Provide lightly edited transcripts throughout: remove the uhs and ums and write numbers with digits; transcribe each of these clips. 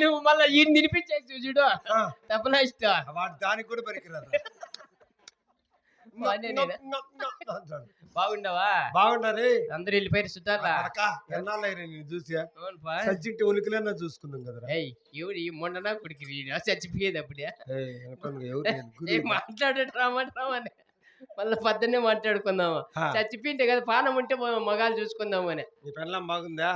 నువ్వు మళ్ళీ ఈయన తినిపించేసి చూడు తప్పలా ఇష్టం వాడు దానికి కూడా పనికిరాదు. బాగుండవా? బాగుండాలి. అందరు వెళ్ళిపోయారు చుట్టాలా? ఎన్నాళ్ళైనా నేను చూసి సజ్జింటి ఉలికిలన్నా చూసుకున్నాం కదరా. ఎవరు ఈ మొండనా కుడికి చచ్చిపోయేది అప్పుడే మాట్లాడేట రామని మళ్ళీ పొద్దున్నే మాట్లాడుకుందాము. చచ్చిపోయింటే కదా పానం ఉంటే మగాలు చూసుకుందాము అని. నీ పెళ్ళం బాగుందా?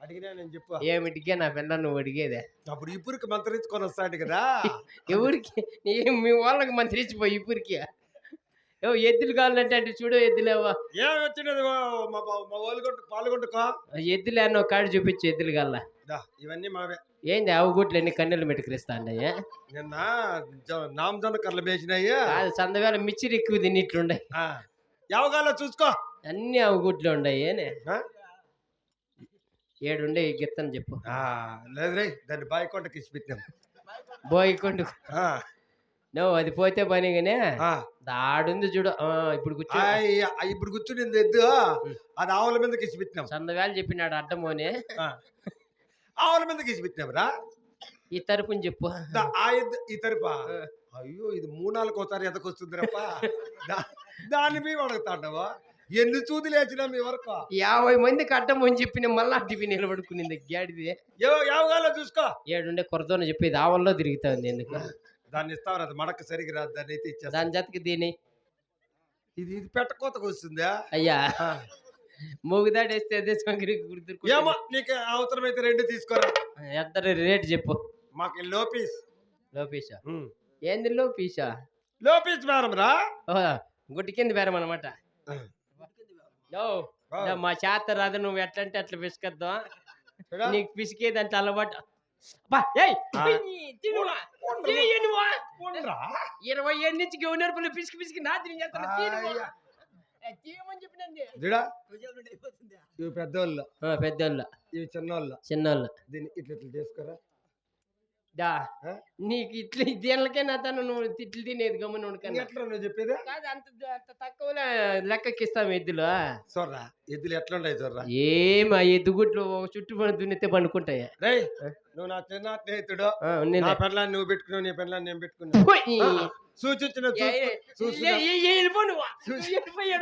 అడిగినా నేను చెప్పు. ఏమిటికే నా పెళ్ళ నువ్వు అడిగేదే? అప్పుడు ఇప్పుడుకి మంత్రించుకొని వస్తాడు కదా. ఎవరికి? మీ వాళ్ళకి మంత్రించిపోయి ఇప్పుడుకి ఎద్దులు కావాలంటే అంటే చూడు ఎద్దులేవా ఏమి వచ్చినది పాల్గొంటుకో ఎద్దులు అన్న ఒక కాడు చూపించు ఎద్దులు కల్లా. ఇవన్నీ మావే. ఏంది ఆవు గుట్లు ఎన్ని కన్నెలు మెట్టుకురిస్తా అన్నయ్య? నిన్న నామజొన్న కర్రలు వేసినాయి. అది సందవేళ మిచ్చిరి ఎక్కువ తిన్నిట్లుండయి. ఎవగాలో చూసుకో. అన్ని ఆవు గుట్లు ఉండయి. ఏడుండే గిత్తని చెప్పు. లేదు రే, దాన్ని బాయికొండకి ఇచ్చి పెట్టినాం. బోయికొండ నువ్వు అది పోతే పనిగానే దాడుంది చూడు. ఇప్పుడు కూర్చో. ఇప్పుడు కూర్చుని ఎద్దు అది ఆవుల మీదకి ఇచ్చి పెట్టినాం. సందవేళ చెప్పినాడు అడ్డమోని ఆవుల మీదకి ఇచ్చి పెట్టినాం. ఈ తరపుని చెప్పు. ఆ ఎద్దు ఈ తరపా? అయ్యో ఇది 3-4 ఒకసారి ఎదకొస్తుంది రప్ప. దాన్ని మేము అడుగుతాండవా? ఎన్ని చూది లేచినా మీ వరకు 50 మందికి అడ్డమని చెప్పిన మళ్ళా టిఫిన్ నిలబడుకునింది గాడిది. ఎవగాలో చూసుకో. ఏడుండే కొరదోని చెప్పేది ఆవుల్లో తిరుగుతుంది. ఎందుకు దాన్ని ఇస్తావు? అది మడక సరిగ్గా రాదు. దాన్ని అయితే ఇచ్చా. దాని జతకి దీని ఇది పెట్టకోతకు వస్తుందా? అయ్యా మూగుదాడేస్తే అదే గుర్తు. ఏమో నీకు అవసరమైతే 2 తీసుకోరా. ఎంత రేట్ చెప్పు. మాకు లోపీస్. లోపీసా? ఏంది లోపీసా? లోపీస్ బేరం రా. గుడ్డి కింద బేరం అనమాట. మా చేత రాదు. నువ్వు ఎట్లా అంటే అట్లా పిసుకొద్దాం. నీకు పిసికేది అంటే అలవాటు. 20 ఏళ్ళ నుంచి గవర్నర్ పిసికి పిసికి నా పెద్దోళ్ళు పెద్దోళ్ళు ఇవి చిన్నోళ్ళు చిన్నోళ్ళు. దీన్ని ఇట్లా చేసుకోరా. నీకు ఇట్లా దీనికే నా తను నువ్వు తిట్లు తినేది గమ్మున నువ్వు చెప్పేది కాదు. అంత తక్కువ లెక్కకిస్తాం ఎద్దులు. చూడరా ఎద్దులు ఎట్లుంటాయి చూడరా. ఏమా ఎద్దు గుడ్లు చుట్టుపడి దున్నితే పండుకుంటాయా? నువ్వు నా చిన్న స్నేహితుడు. నా పెళ్ళాన్ని నువ్వు పెట్టుకున్నావు, నీ పెళ్ళాన్ని నేను పెట్టుకున్నా. సూచించిన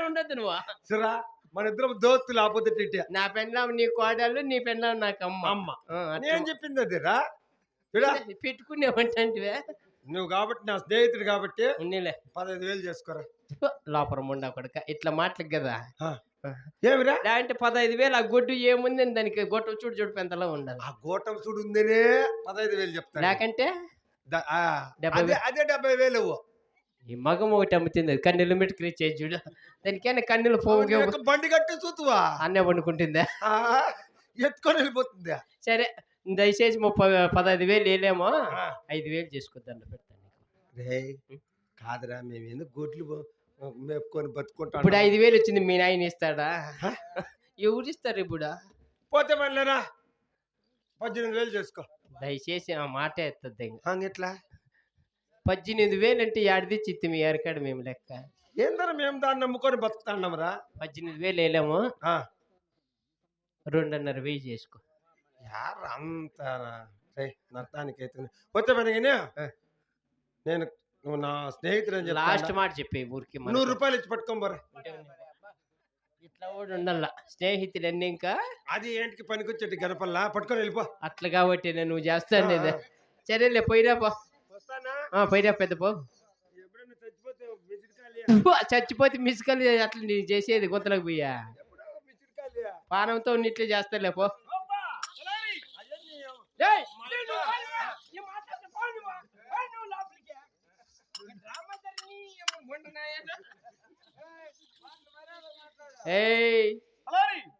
ఉండద్దు నువ్వు. సరా మన ఇద్దరం దోస్తులు ఆపోజిట్. నా పెళ్ళాం నీ కోడలు, నీ పెళ్ళాం నాకు అమ్మ. నేను చెప్పింది అదేరా. పెట్టుకునేవంటే నువ్వు కాబట్టి నా స్నేహితుడు కాబట్టి 15,000 చేసుకోరా. లోపల ఉండ కొడుక ఇట్లా మాటలకు కదా. ఏమిరా అంటే 15,000 ఆ గొడ్డు ఏముంది దానికి గొట్టం చూడు చూడు పెంతలో ఉండాలి. ఆ గోటం చూడు ఉందనే 15,000 చెప్తా. లేకంటే అదే 70,000. ఈ మగం ఒకటి అమ్ముతుంది కన్నెలు మెట్టుకు చేసి చూడు. దానికైనా కన్నెలు పోగు బండి కట్టి చూతువా అన్నే పండుకుంటుందా? ఎత్తుకొని వెళ్ళిపోతుందా? సరే దయచేసి 15,000 వేలేమో 5,000 చేసుకొద్దాం పెడతాను. కాదురా మేము ఎందుకు గొడ్లు మేపుకొని బతుకుంటాం. ఇప్పుడు 5,000 వచ్చింది మీ నాయన ఇస్తాడా? ఎవరు ఇస్తారు ఇప్పుడు? పోతే మళ్ళీరా 18,000 చేసుకో. దయచేసి ఆ మాట ఎత్తద్దు. ఎట్లా 18,000 అంటే ఏడాది చిత్తి మీ ఎరకాడు మేము లెక్క. ఏందరా మేము దాన్ని నమ్ముకొని బతుకుతాం రా. 18,000 వేలేమో 2,500 చేసుకో. అంత నష్టానికి అయితే వచ్చే పని నేను నువ్వు నా స్నేహితుడు అని లాస్ట్ మాట చెప్పే ఊరికి 100 రూపాయలు ఇచ్చి పట్టుకోబోరా. ఇట్లా కూడా ఉండాల స్నేహితుడు అన్ని. ఇంకా అది ఏంటికి పనికొచ్చేటి గణపల్లా పట్టుకొని వెళ్ళిపో. అట్లా కాబట్టి నువ్వు చేస్తాను. సరేలే పోయిరా పో. పోయిరా పెద్ద పో. చచ్చిపోతే మిస్కల్ అట్లా నీ చేసేది గొంతలకు పోయా పానంతో ఇట్లా చేస్తాలే పో.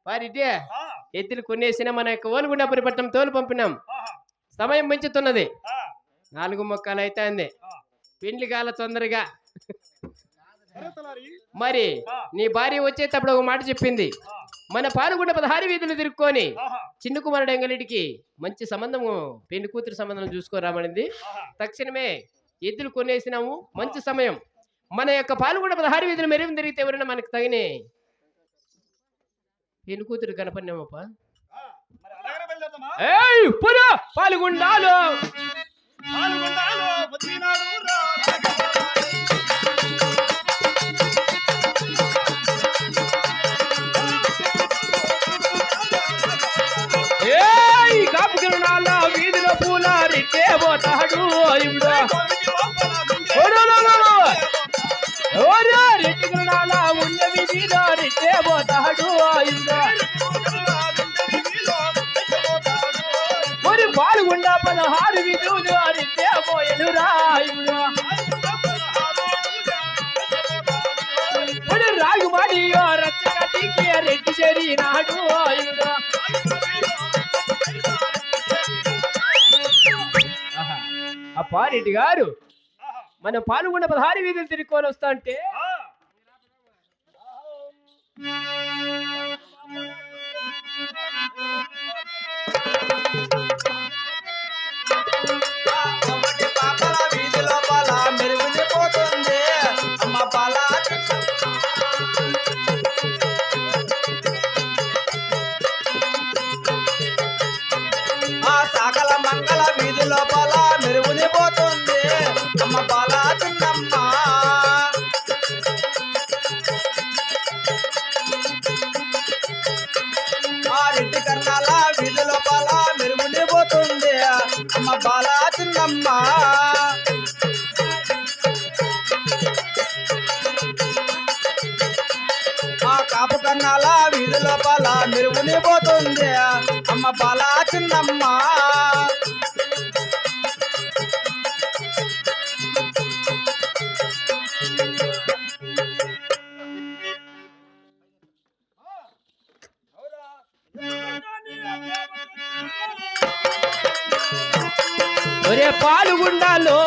వారిటే ఎద్దులు కొనేసిన మన యొక్క ఓలుగుండాపురి పట్టణం తోలు పంపినాం. సమయం పెంచుతున్నది. 4 మొక్కలు అయితే అంది. పెండ్లి కాల తొందరగా. మరి నీ భార్య వచ్చేటప్పుడు ఒక మాట చెప్పింది. మన పాల్గొండ 16 వీధులు తిరుక్కొని చిన్న కుమారుడు ఎంగలిడికి మంచి సంబంధము పెళ్లి కూతురు సంబంధం చూసుకోరామనింది. తక్షణమే ఎద్దులు కొనేసినాము. మంచి సమయం. మన యొక్క పాల్గొండ 16 వీధులు మెరుగు తిరిగితే ఎవరైనా మనకు తగినే పెళ్లి కూతురు కనపడినామప్ప. ఏయ్ పురా పాల్గొండాలో ఏయ్ కాపు కిరణాల వీధిలో పూల రెట్టే పోతాడు ఇప్పుడు రెట్టి కిరణాల ఉన్న వీధిలో రెట్టే పోతాడు మరి పాల్గొండ 16 వీధులు రెట్టే పోయను రాయుడు మరి రాగుమాడి రచ్చగటికి రెడ్డి చేరినాడు ఆయుడు అప్పారెడ్డి గారు మనం పాల్గొండ 16 వీధులు తిరుక్కొని వస్తా అంటే కాపు కన్నాల వీధి లోపల మెరుగుని పోతుంది అమ్మ బాలా చిన్నమ్మ ఒరే పాల్గొండాలో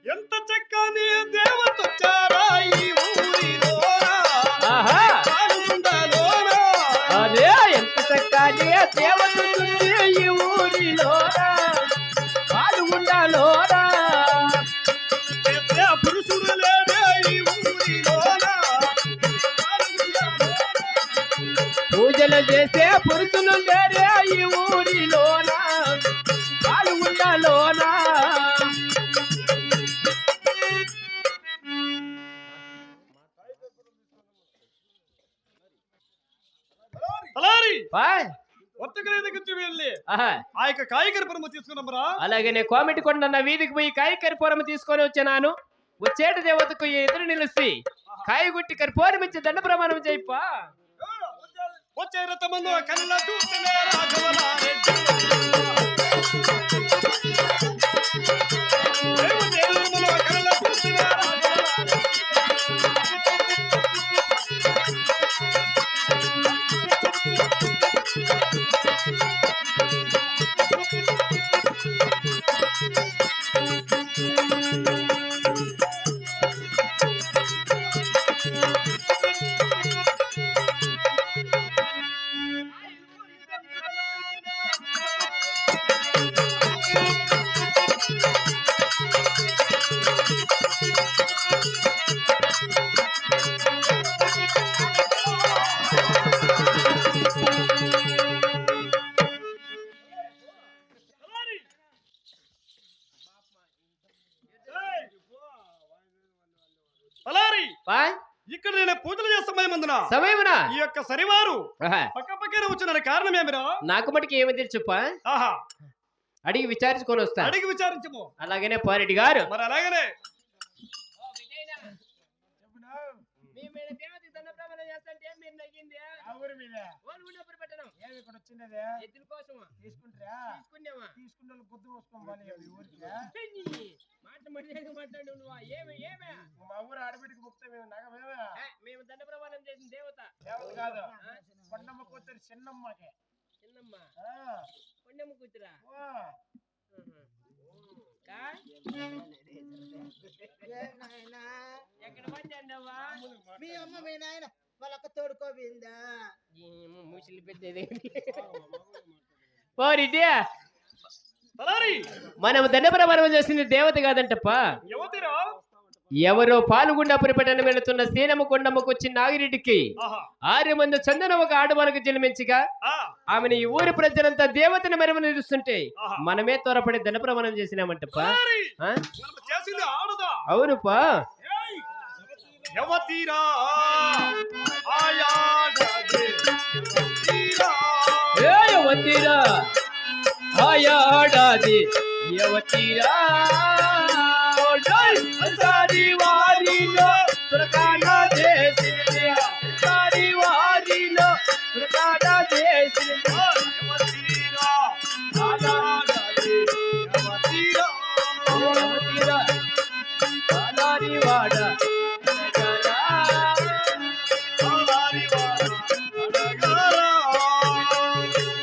ఎంత చక్కని దేవతొచ్చారా ఈ ఊరిలోనా పాల్గొండలోనా అరే ఎంత చక్కని దేవతుంది ఈ ఊరిలోనా పాల్గొండాలోనా పురుషుడు లేడే ఈ ఊరిలోనా పూజలు చేసే పురుషులు లేరే ఈ ఊరిలోనా పాల్గొండాలోనా వెళ్ళి ఆ యొక్క కాయకర్పూరము తీసుకున్నామరా. అలాగే కోమిటి కొండ వీధికి పోయి కాయ కర్పూరం తీసుకొని వచ్చాను. వచ్చేట దేవతకు ఎదురు నిలిచి కాయగుట్టి కర్పూరం ఇచ్చి దండ ప్రమాణం చేయిపా. వచ్చే రథమందు కళ్ళ చూస్తేనే రాఘవలారెడ్డి కళ్ళ చూస్తేనే ఇక్కడ నేను పూజలు చేస్తా సమయమున ఈ యొక్క శనివారు పక్క పక్కనే వచ్చిన కారణం ఏమిరా? నాకు మటుకు ఏమి తెలుసుప్పా, అడిగి విచారించుకొని వస్తా. అడిగి విచారించము. అలాగనే పారెడ్డి గారు మరి అలాగనే మేము దండ ప్రమాణం చేసిన దేవత కాదు, కొండమ్మ కూతురు చిన్నమ్మకే. చిన్నమ్మ కొండమ్మ కూతురా? ఎక్కడ పడ్డావా? మీ అమ్మ మీ నాయన పలక తోడుకోవిందా ముసిలి పెద్దది పోరిటే తలారి మనం దండప్రమాణం చేసింది దేవత కాదంటప్ప యువతిరా ఎవరో పాల్గొండ పురిపట్టణం వెళుతున్న శ్రీనమ్మ కొండమ్మకు వచ్చిన నాగిరెడ్డికి ఆహా 6 మంది చందన ఒక ఆడవాళ్ళకు జన్మించగా ఆ ఆమెను ఈ ఊరి ప్రజలంతా దేవతని మెరమని నిలుస్తుంటే ఆహా. మనమే త్వరపడి దండప్రమాణం చేసినామంటప్ప తలారి ఆ? మనం చేసింది ఆడదా అవునుపా ఏయ్! యువతిరా ఆయాడదే యువతిరా యవతిరా ఆయాడాది యవతిరా సారి వారిలో సురకాన చేసింది సారి వారిలో సురకాన చేసింది యువతిరా ఆయాడదే యువతిరా యవతిరా సాలారి వాడ తలారి అడగారా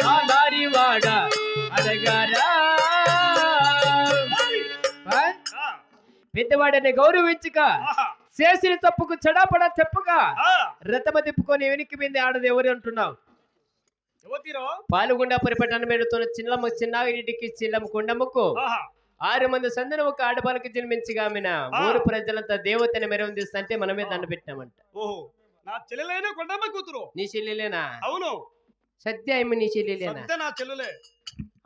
సాలారి వాడ అడగారా ఆ పెద్దవాడని గౌరవించక ఆహా చేసిన తప్పుకు చెడాపడా చెప్పక ఆ రథమ తిప్పుకొని వెనక్కి మీద ఆడది ఎవరు అంటున్నావు యువతిరా పాలుగుండ పరిపట్టణం పెడుతున్న చిన్నాగిరెడ్డికి చిల్లమ్మ కొండమ్మకు ఆహా 6 మంది సందన ఒక ఆడబాలకి జన్మించగా ఆమెన ఊరు ప్రజలంతా దేవతని మెరవదీస్తుంటే మనమే దండ పెట్టినామంట ఓహో నా చెల్లెలైన కొండమ్మ కూతురు నీ చెల్లెలేనా అవును సత్య అమ్మ నీ చెల్లెలేనా సత్య నా చెల్లెలే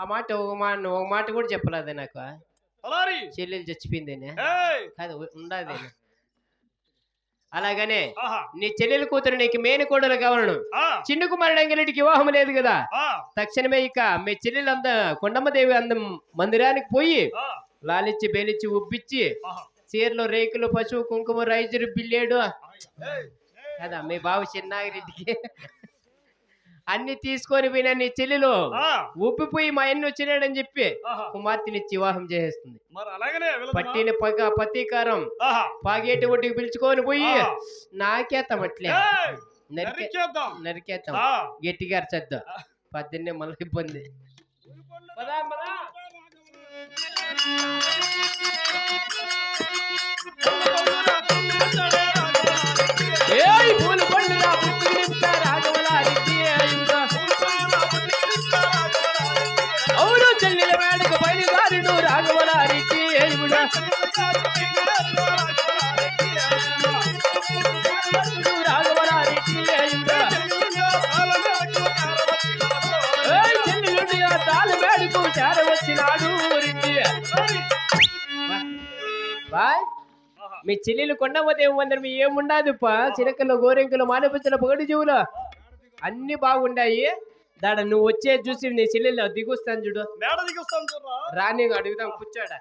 ఆ మాట ఒక మాట కూడా చెప్పలేదే నాకు తలారి చెల్లెలు చచ్చిపోయిందేనే ఏయ్ కాదు ఉండదే అలాగనే ఆహా నీ చెల్లెలు కూతురు నీకు మేని కోడలు కావాలను ఆ చిన్న కుమారుడు అంగలిటికి వివాహం లేదు కదా ఆ తక్షణమే ఇక మీ చెల్లెలు అంద కొండమ్మదేవి అందం మందిరానికి పోయి ఆ లాలిచ్చి బేలిచ్చి ఉబ్బిచ్చి ఆహా చీరలో రేకులు పశువు కుంకుమ రైజరు బిల్లేడు ఏయ్ కదా మీ బావ చిన్నాగిరెడ్డికి అన్ని తీసుకొని పోయిన నీ చెల్లెలు ఆ ఉబ్బిపోయి మా అన్ని వచ్చినాడని చెప్పి ఆహా కుమార్తెనిచ్చి వివాహం చేసేస్తుంది మరి అలాగనే వెళదామా? పట్టిన పగ పతీకారం ఆహా పాగేటి ఒడ్డుకి పిలుచుకొని పోయి ఆ. నాకేతామట్లే ఏయ్! నరికే నరికేద్దాం. నరికేతాం ఆ గట్టిగా అరచద్దు పద్దెన్నే మళ్ళీ ఇబ్బంది పదా పదా ఏయ్ పూలు పండుగ పుట్టి నింపా రాఘవలారికి అయ్యుడా. అవును చెల్లెల మేడకు బయలుదారుడు రాఘవలారికి అయ్యుడా. రాఘవలారికి అయ్యుడా. ఏయ్ చెల్లెలుండి ఆ తాళ మేడకు చేరవచ్చినాడు ఊరికి. బాయ్ మీ చెల్లెలు కొండమ్మదేవి మందిరం ఏముండదు చిరకలు గోరెంకలు మానపించిన పొగడి జీవులు అన్ని బాగుండాయి దాడ నువ్వు వచ్చే చూసి నీ చెల్లెలు దిగుస్తాను చూడు మేడ దిగి వస్తాం చూడరా. రాని అడుగుదాం కూర్చోడా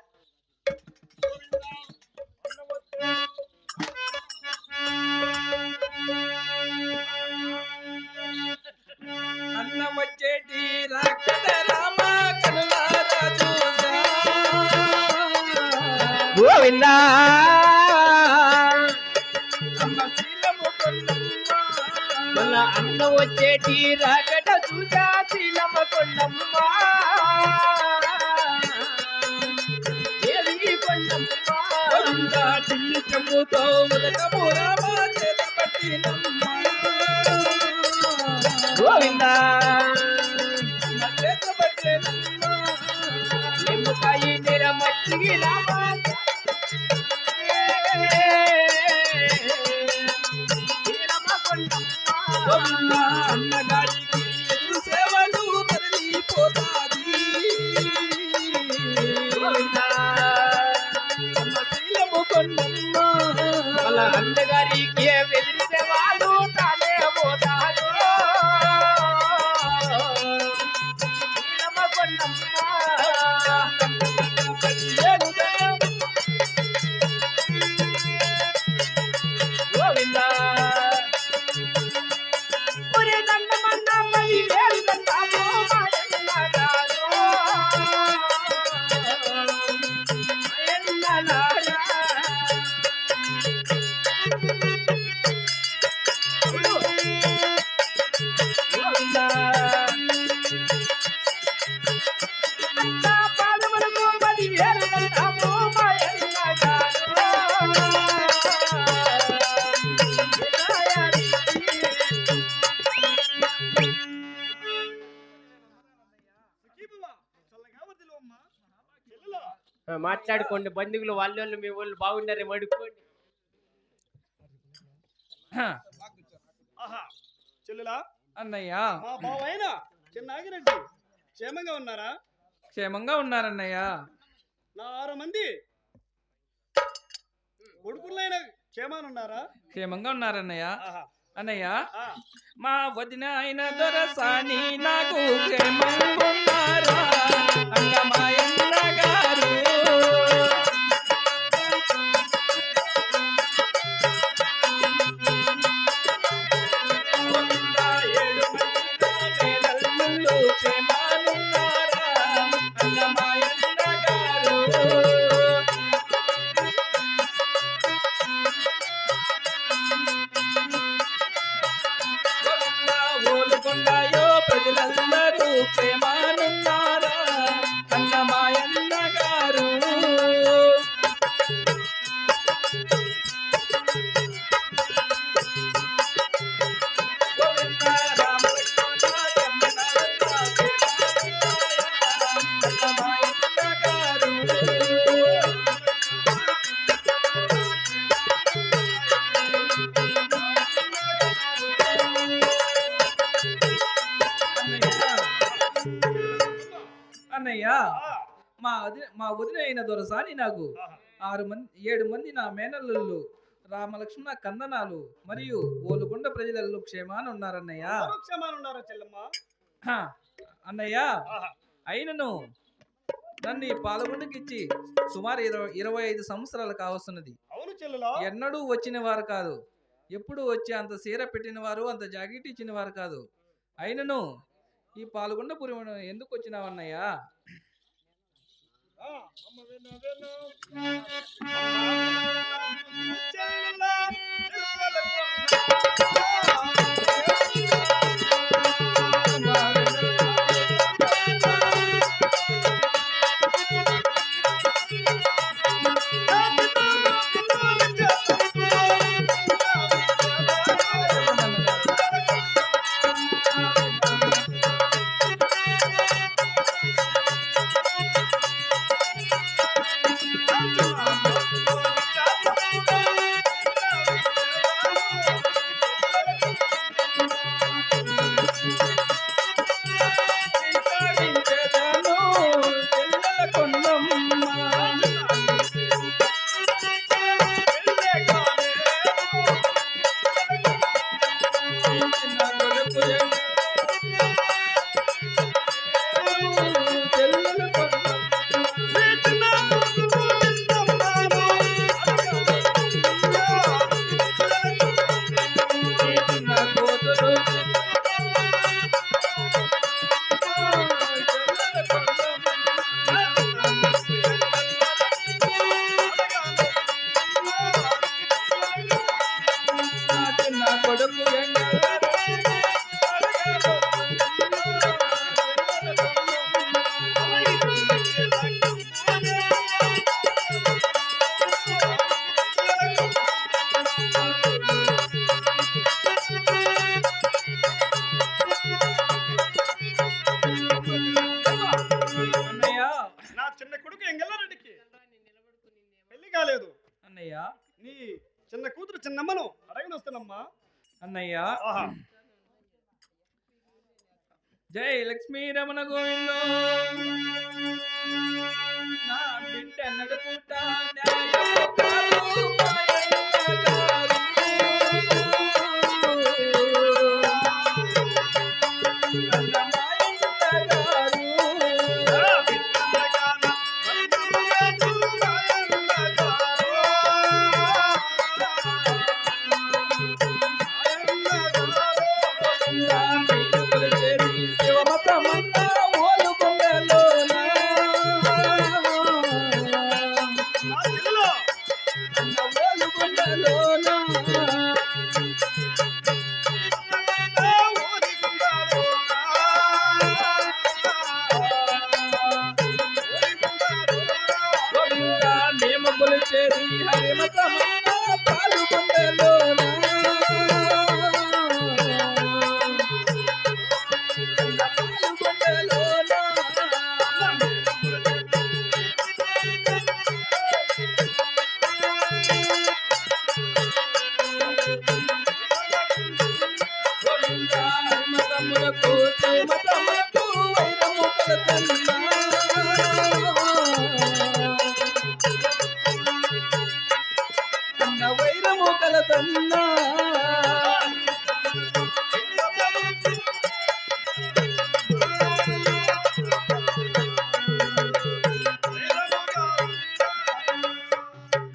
అన్న వచ్చేటి రాకట రామ కనులారా చూసా గోవిందా అమ్మ శీలము కొండమ్మ మళ్ళా అన్న వచ్చేటి రాకట చూసా శీలమ్మ కొండమ్మ దేవి కొండమ్మ గోవిందా చిల్లి చెంబుతో ఉదకము రామ చేత పట్టినమ్మ గోవిందా అమ్మ చేత పట్టినమ్మ నిమ్మకాయి నిర మచ్చిగి రామ శీలమ్మ కొండమ్మ గోవిందా అన్నగారికి ఎదురు సేవలు తరలిపోతాది గోవిందా అమ్మ శీలము కొండమ్మ వాళ్ళ అన్నగారికి ఎదిరితే వాళ్ళు తానే పోతారు మాట్లాడుకోండి బంధువులు వాళ్ళు మీ వాళ్ళు బాగున్నారేమో అడుక్కోండి. ఆహా చెల్లులా అన్నయ్య మా బావైన చిన్నాగిరెడ్డి క్షేమంగా ఉన్నారా? క్షేమంగా ఉన్నారన్నయ్య. నా 6 మంది కొడుకులైన క్షేమాన్ని ఉన్నారా? క్షేమంగా ఉన్నారన్నయ్య. ఆహా అన్నయ్య ఆ, మా వదిన అయిన దొరసాని నాకు క్షేమంగా ఉన్నారా అంగమాయన్న గారు. గోవిందా, 7 మంది నా మేనల్లుళ్ళు క్షేమానున్నారా అంగమాయన్న గారు. ఓలుకొండాయో ప్రజలందరూ క్షేమానున్నారా అన్నమాయన్న గారు. గోవిందా, రామలక్ష్మణ కన్ననాథ క్షేమానున్నారా అన్నమాయన్న గారు. అన్నయ్య ఆ, మా వదిన అయిన దొరసాని నాకు ఆహా 7 మంది నా మేనల్లుళ్ళు రామలక్ష్మణ కందనాలు మరియు ఓలుగొండ ప్రజలలో క్షేమాన్ని ఉన్నారన్నయ్య. అందరూ క్షేమాన్ని ఉన్నారా చెల్లమ్మ? హ, అన్నయ్య ఆహా అయినను నన్ను ఈ పాలగుండకిచ్చి సుమారు 25 సంవత్సరాలు కావస్తున్నది. అవును చెల్లులా ఎన్నడూ వచ్చిన వారు కాదు. ఎప్పుడు వచ్చి అంత సీర పెట్టిన వారు అంత జాకెట్ ఇచ్చిన వారు కాదు. అయినను ఈ పాల్గొండపురి ఎందుకు వచ్చినావన్నయ్యా? ఆ, అమ్మ విను విను. చెల్లులా, నా చిన్న కొడుకు ఎంగల్లారెడ్డికి పెళ్లి కాలేదు. అన్నయ్య నీ చిన్న కూతురు చిన్నమ్మను అడగని వస్తానమ్మా. అన్నయ్య ఆహా జై లక్ష్మీ రమణ గోవిందో. నా బిడ్డ నడుపుట న్యాయము కాదు మాయన్న గారు. నన్న మాయన్న గారు. నా పీనుగులు చేరి శివమతమన్న ఓలుగొండలోన. నా చెల్లెలు అన్న ఓలుగొండలోన. గోవింద నేమగులు చేరి హరిమతమన్న పాలుగొండలోన. పాలుగొండలోన. శివమతమునకు వైరము కలతన్నా. అన్న వైరము కలతన్నా.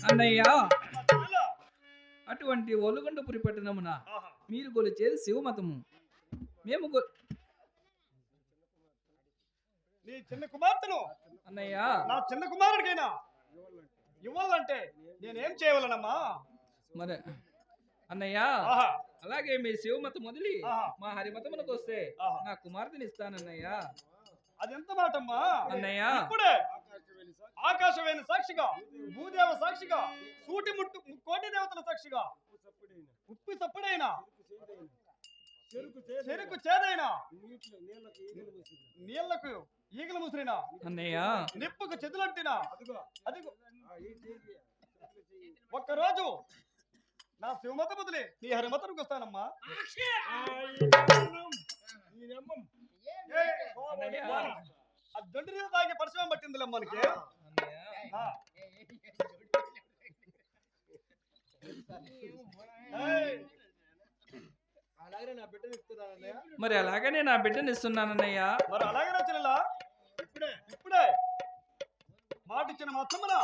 అన్నయ్య, అటువంటి ఒలుగొండపురి పట్టణమున మీరు కొలిచేది శివమతము. మేము నీ చిన్న కుమార్తెను అన్నయ్య, నా చిన్న కుమారుడికైనా ఇవ్వాలంటే నేనేం చేయవలనమ్మా? మరి అన్నయ్య, ఆహా, అలాగే మీ శివమతం వదిలి ఆహా, మా హరిమతమునకు వస్తే ఆహా. నా కుమార్తెని ఇస్తానన్నయ్య. అదెంత మాటమ్మా? అన్నయ్య, ఇప్పుడే ఆకాశమైన సాక్షిగా, భూదేవ సాక్షిగా, సూటి ముట్టు కోటి దేవతల సాక్షిగా, ఉప్పు సప్పుడైనా, చెరుకు చేదైనా, నీళ్లకు ఈగలు ముసిరినా, అన్నయ్య, నిప్పుకు చెదులంటినా, అదిగో ఒక్కరోజు నా శివమత బదులే నీ హరిమతకు వస్తానమ్మా. అన్నయ్య, ఆ దొండి నీళ్ళు తాగే పరిశ్రమ పట్టిందిలే మనకి. అన్నయ్య, ఆ. ఏయ్, మరి అలాగనే నా బిడ్డని ఇస్తున్నానన్నయ్య. మరి అలాగే చెల్లెలా, ఇప్పుడే మాటిచ్చిన మాత్రమున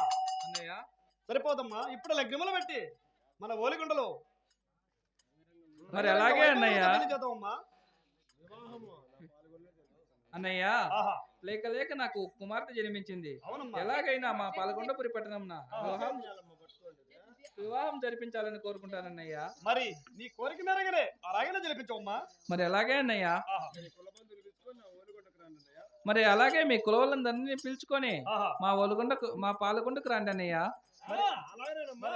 అన్నయ్య, సరిపోదమ్మా. ఇప్పుడే లగ్నములు పెట్టి మన ఓలిగుండలో మరి అలాగే అన్నయ్య. చేద్దామమ్మా. అన్నయ్య, ఆహా, లేక లేక నాకు కుమార్తె జన్మించింది. అవునమ్మా. ఎలాగైనా మా పాలకొండపురి పట్టణంన వివాహం జరిపించాలని కోరుకుంటానన్నయ్య. మరి నీ కోరిక మేరగానే అలాగనే జరిపించవమ్మా. మరి ఎలాగే అన్నయ్య. ఆహా, మరి అలాగే మీ కులవలందరినీ పిలుచుకొని ఆహా. మా పాలకొండకు రండి అన్నయ్య. మరి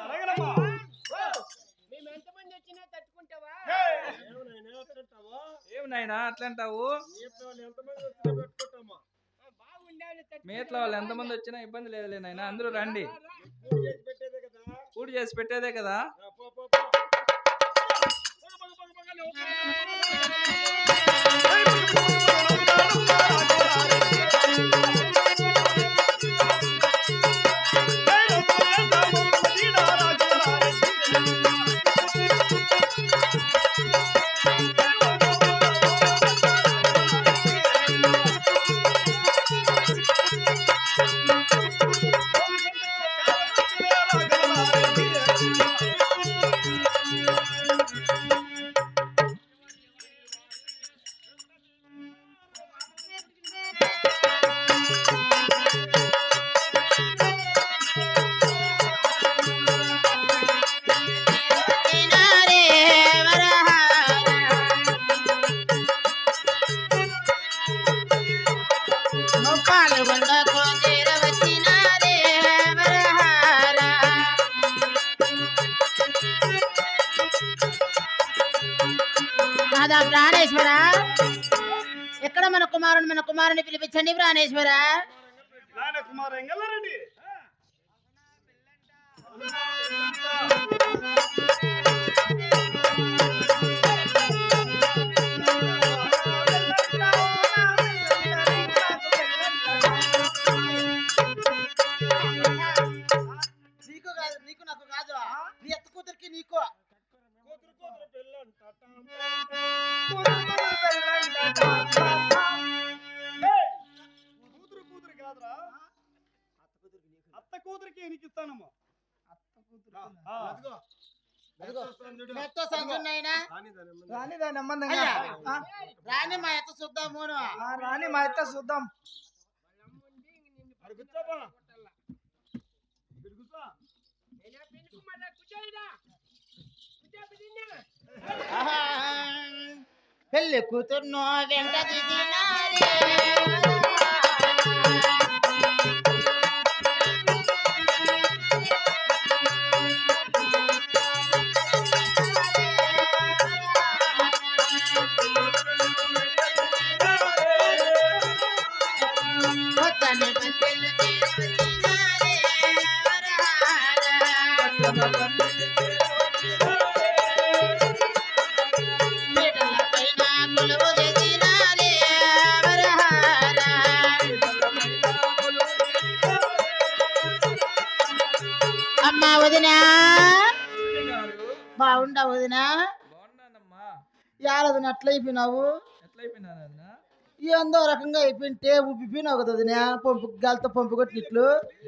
అలాగేనమ్మా. మేము ఎంతమంది వచ్చినా తట్టుకుంటావా? ఏం నాయనా అట్లా అంటావు? బాగుండాలి. మేట్ల వాళ్ళు ఎంతమంది వచ్చినా ఇబ్బంది లేదులే నాయనా, అందరూ రండి. కూడి చేసి పెట్టేదే కదా. ప్రాణేశ్వర, ఎక్కడ మన కుమారుని పిలిపించండి ప్రాణేశ్వర. నాయన కుమార ఎంగల్లారండి. నీకు కాదు, నీకు నాకు కాదు, నీ ఎత్త కూతురికి నీకు. కూతురు కాదురా, అత్త కూతురికి నీకు ఇస్తానమ్మా. మెత్తో సంచున్నాయినా రాని మా ఎత్త చూద్దాము. రాని మా ఎత్త చూద్దాం. పెళ్లి కూతుర్నో వెంట దిగినారే. కొత్తని పందిళ్ళు చేరవచ్చినారే. పీటల పైన కొలువు చేసినారే. వదినా గారు బాగుండా వదినా బాగున్నానమ్మా. యారదు అట్లయిపోయినావు ఎట్లయిపోయినానన్నా? ఏందో రకంగా అయిపోయింటే ఉబ్బిపోయినావు కదా వదినా గాలితో పంపు కొట్టినట్లు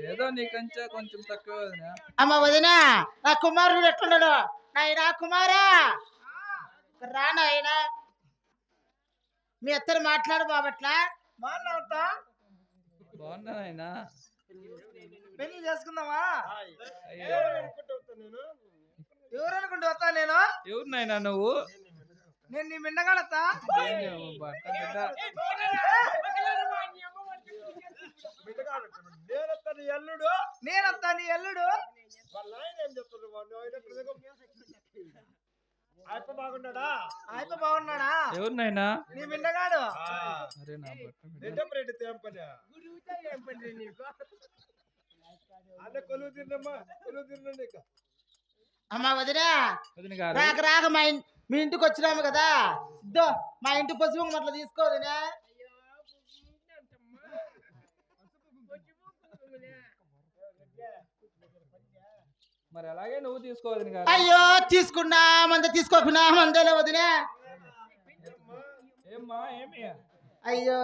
ఏదో నీకంచా కొంచెం తక్కువ వదినా. అమ్మ వదినా నా కుమారుడు ఎట్లున్నాడు నాయనా కుమారా రా నాయనా మీ అత్తరు మాట్లాడు బాబట్లా బాగున్నావుతా బాగున్నా నాయనా. పెళ్లి చేసుకుందామా అయ్యో, ఎవరు అనుకుంటూ వస్తా నేను ఎవరు నాయనా నువ్వు? నేను నీ మిండగాడతా ఏంది బట్ట బిడ్డ? నేనత్తా నీ అల్లుడు ఆయన బాగున్నాడా ఎవరు నాయనా? నీ మిండగాడు అరే నా బట్ట బిడ్డ. అమ్మ వదినా వదిన గారు రాక రాక మీ ఇంటికి వచ్చినాము కదా ఇద్దో మా ఇంటి పసుపు అట్లా తీసుకో వదినా మరి అలాగే నువ్వు తీసుకో వదిన గారు. అయ్యో తీసుకున్నా మంద తీసుకోకున్నా మందేలే వదినా ఏమ్మా ఏమి? అయ్యో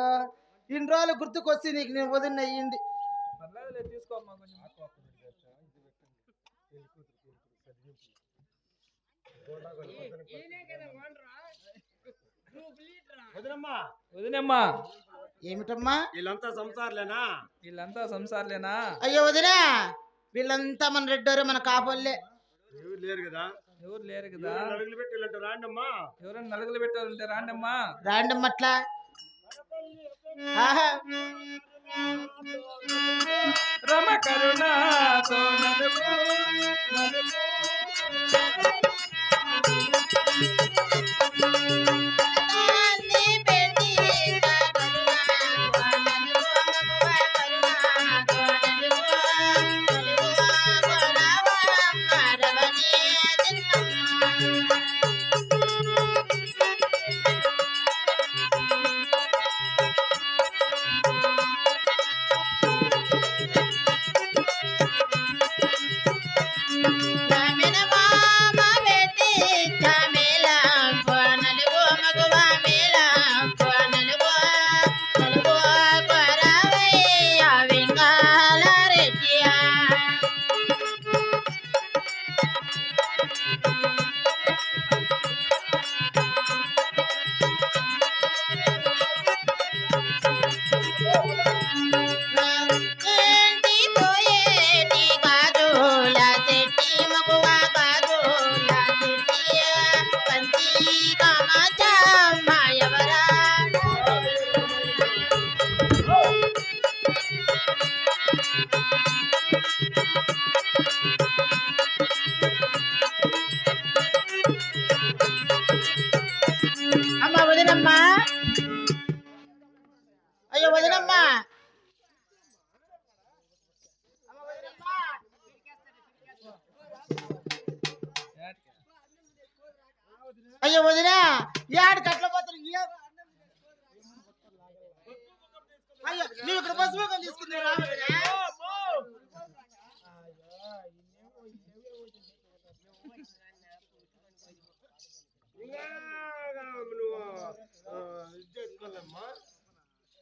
ఇన్ని రోజులు గుర్తుకొచ్చి నీకు నేను వదిన అయ్యింది పర్లేదులే తీసుకోమ్మా కొంచెం. వదినమ్మా ఏమిటమ్మా వీళ్ళంతా సంసార్లేనా? వీళ్ళంతా సంసార్లేనా? అయ్యో వదినా వీళ్ళంతా మన రెడ్డోరే మన కాపోళ్ళే ఎవరు లేరు కదా? ఎవరు లేరు కదా? అడుగులు పెట్టి వీళ్ళంటే రాండమ్మా. ఎవరైనా నలుగులు పెట్టాలంటే రాండమ్మా. రాండమ్మ అట్లా ఆహా రమ కరుణాతో నలుగు నలుగు. అమ్మ వదినమ్మా అయ్యో వదినమ్మా అయ్యో వదినా యాడు కట్ల పోతారు అయ్యో నువ్వు ఇక్కడ పసుపు తీసుకుంది రా వదినా.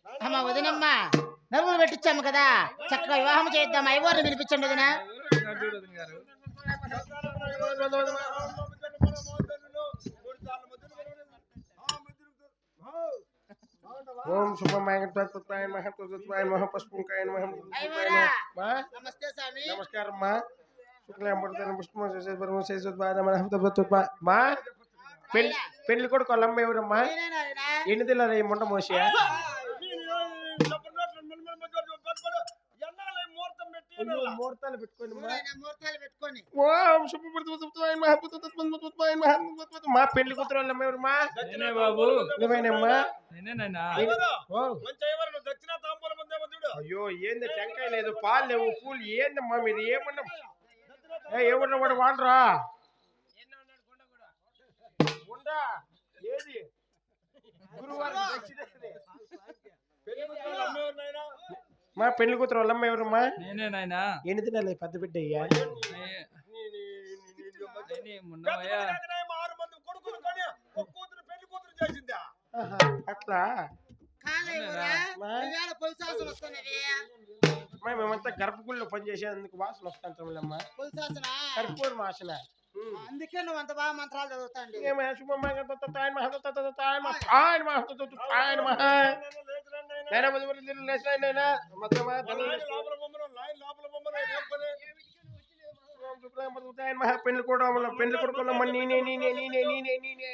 అమ్మ వదినమ్మా నలుగురు పెట్టించాము కదా చక్కగా వివాహం చేద్దాం ఐవారిని పిలిపించండి వదినా చూడు వదిన గారు. ఓం శుభమాయ తత్వాయ మహత్వత్వాయ మహాపస్పుంకాయ ఐవారా నమస్తే స్వామి నమస్కారం మా శుక్లాంబర్తన పుష్పం చేసేద్వరం చేసేద్వార మా పెళ్లి కొడుకు వాళ్ళమ్మ ఎవరమ్మా? నేనేనా వదినా? ఎన్ని తెల్లారు ఈ ముండ మోసి ముహూర్తాలు పెట్టుకొని ఎవరైనా ముహూర్తాలు పెట్టుకొని ఓం శుభప్రదత్వాయ మహాపత్వత్వాయ మా పెళ్లి కూతురు వాళ్ళమ్మ ఎవరమ్మా? నేనే బాబు. నువ్వేనమ్మా? నేనేనైనా? ఓ అయ్యో ఏంది టెంకాయ లేదు పాలు లేవు పూలు ఏందమ్మా మీరు ఏమన్నా ఏమన్నా వాడు వాడరా ఉండా ఏది గురువారం మా పెళ్లి కూతురు వాళ్ళమ్మ ఎవరమ్మా? నేనేనైనా? ఎన్ని తినాలి పెద్ద బిడ్డ అయ్యా? ఏమున్నావయ్యా? పెద్దవాడిగానే మా 6 మంది కొడుకులు కొని ఒక కూతురు పెళ్లి కూతురు చేసిందా? అట్లా మేమంతా గర్భగుడిలో పనిచేసేందుకు వాసన వస్తుంటాం కర్పూర వాసన. అందుకే నువ్వు అంత బాగా మంత్రాలు చదువుతాండి. పెళ్లి కూడా పెళ్లి కొడుకున్న నేనే నేనే నేనే నేనే నేనే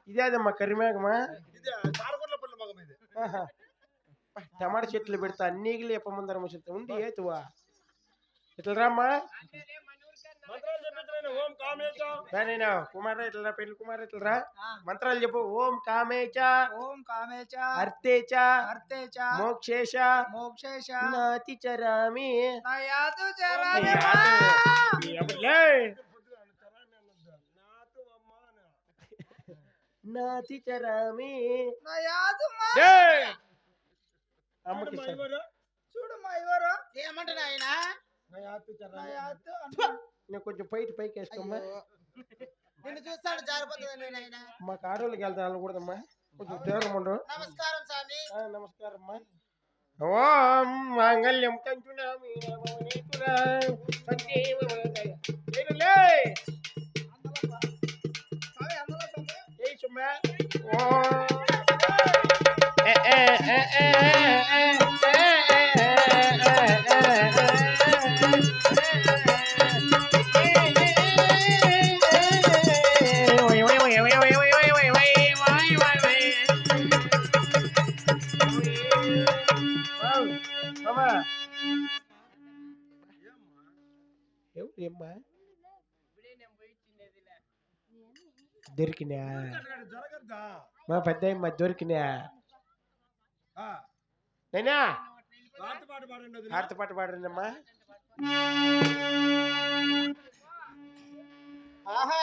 ఇదేదమ్మా కరిమేఘమా ఇదే తారకొండల పల్లి మగం ఇది. టమాటా చెట్లు పెడతా నీగులు ఎప్పమందరం చెప్తా ఉండి ఏతువా ఇట్లా రామ్మా మంత్రాలు చెప్పించలేను. ఓం కామేశ దానైనా కుమార ఇట్లా పెళ్లి కుమార ఇట్లా రా మంత్రాలు చెప్పు. ఓం కామేచ ఓం కామేచ అర్తేచ అర్తేచ మోక్షేశ మోక్షేశ నాతి చరామి నయాతు చరామి నాతి చరామి నయాతు అమ్మకి చూడు మా ఇవరు ఏమంటున్నా ఆయన? నయాతు నేను కొంచెం పైకి వేసుకోమ్మా. నిన్ను చూస్తాడు జారిపోతుంది ఆయన. మాకు ఆడోళ్ళకి వెళ్తాను కూడదమ్మా కొంచెం దూరం ఉండు. నమస్కారం స్వామి. నమస్కారం అమ్మా. ఓం మాంగళ్యం కంచునామి ఎవరేమ్మా దొరికినా జరగద్దా? మా పెద్ద దొరికినా నైనా పాట పాట పాడండి వదినా. హారతి పాట పాడండమ్మా. ఆహా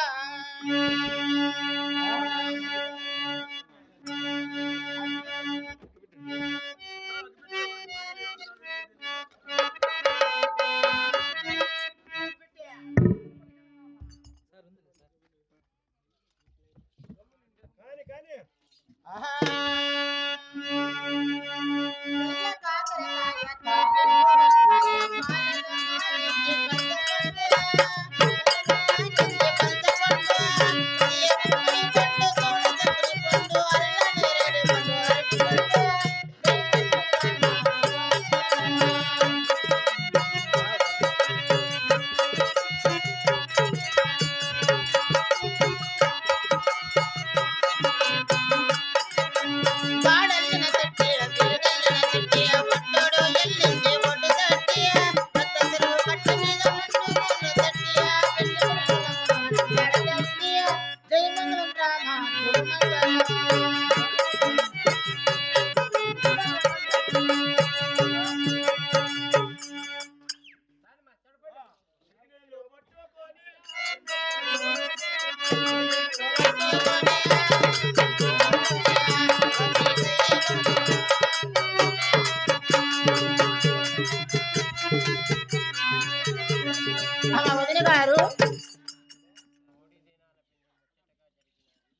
కానీ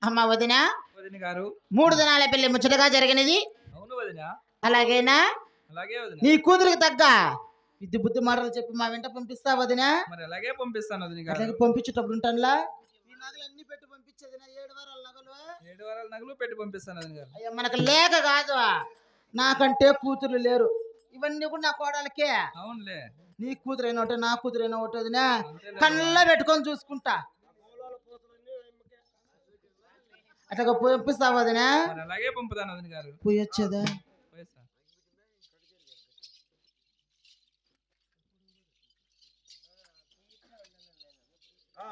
అమ్మ వదిన వదిన గారు 3 దినాల పెళ్లి ముచ్చటగా జరిగినది. అవును వదిన. అలాగేనా? అలాగే వదిన. నీ కూతురికి తగ్గ విద్య బుద్ధి మాటలు చెప్పి మా వెంట పంపిస్తా వదినా? మరి అలాగే పంపిస్తాను వదిన గారు. అలాగే పంపించేటప్పుడు ఉంటానులా. ఈ నగలు అన్ని పెట్టి పంపించేది 7 వారాల నగలు. 7 వారాల నగలు పెట్టి పంపిస్తాను వదిన గారు. అయ్యో మనకు లేక కాదు, నాకంటే కూతురు లేరు. ఇవన్నీ కూడా నా కోడలకే. అవునులే. నీ కూతురైన ఒకటి నా కూతురైన ఒకటి వదినా కళ్ళ పెట్టుకొని చూసుకుంటా. అట్లా పంపిస్తావు వదినా? మరి అలాగే పంపుతాను వదిన గారు. పోయి వచ్చేదా? పోయేస్తా. ఆ